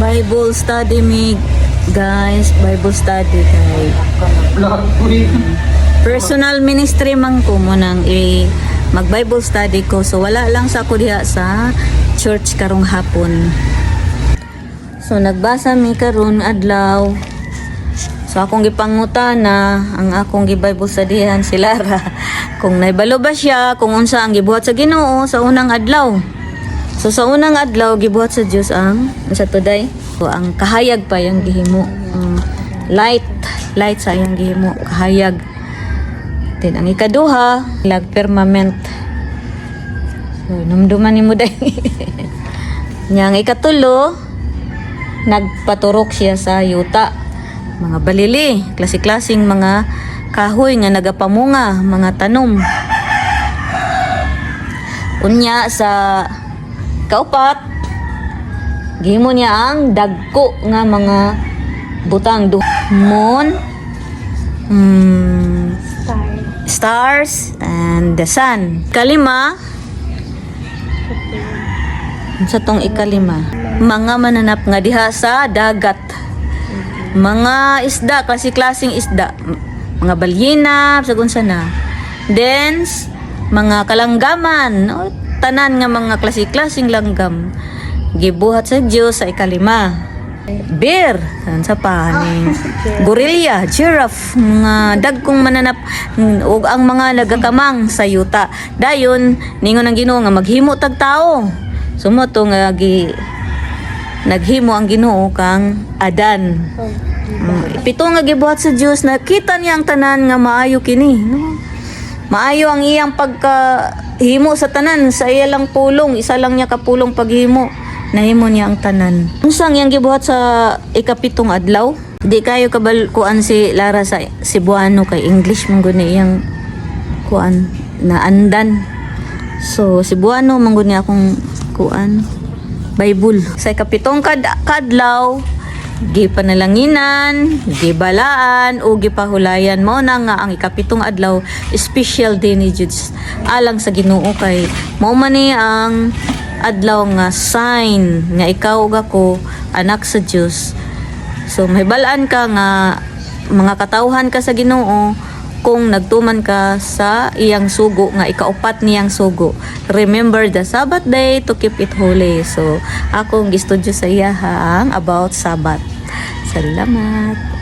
Bible study me, guys. Bible study kay personal ministry man ko mo nang mag Bible study ko. So wala lang sa ako diha sa church karong hapon. So nagbasa mi karon adlaw. So akong gipangutana ang akong gi-Bible studyhan si Lara kung naibalo ba siya kung unsa ang gibuhat sa Ginoo sa unang adlaw. So sa unang adlaw gibuhat sa Dios ang sa today. So ang kahayag pa yang gihimo. Light sa yang gihimo kahayag. Then ang ikaduha lag firmament. So numduman nimo day. Yang ikatulo nagpaturok siya sa yuta. Mga balili, klase-klaseng mga kahoy nga nagapamunga, mga tanom. Unya sa kaupat, gihimo niya ang dagko nga mga butang moon, stars, and the sun. Kalima, sa tong ikalima, mga mananap nga diha sa dagat. Mga isda, klase-klaseng isda. Mga balyena, sagun sana. Then, mga kalanggaman. O, tanan nga mga klase-klaseng langgam. Gibuhat sa Diyos sa ikalima. Bear, sa pani. Gorilla, giraffe, mga dagkong mananap ug ang mga nagakamang sa yuta. Dayon, ningon ang Ginoo nga maghimo tag tao. Sumoto nga naghimo ang Ginoo kang Adan. Pito nga gibuhat sa Dios, nakita niya ang tanan nga maayo kini, no? Maayo ang iyang pagkahimo sa tanan, sa iya lang pulong, isa lang niya kapulong paghimo. Nahimo niya ang tanan. Unsang yang gibuhat sa ikapitong adlaw? Di kayo kuan si Lara sa Cebuano kay English man gud iyang kuan na andan. So Cebuano man gud niya akong kuan Bible. Sa ikapitong kadlaw, gipanalanginan, gibalaan o gipahulayan mo na nga ang ikapitong adlaw special day ni Diyos alang sa Ginoo kay mao man ni ang adlaw nga sign nga ikaw ug ako anak sa Dios. So mahibalaan ka nga mga katawhan ka sa Ginoo kung nagtuman ka sa iyang sugo nga ikaupat niyang sugo. Remember the Sabbath day to keep it holy. So akong gistudyo sa iya ang about Sabbath. Salamat.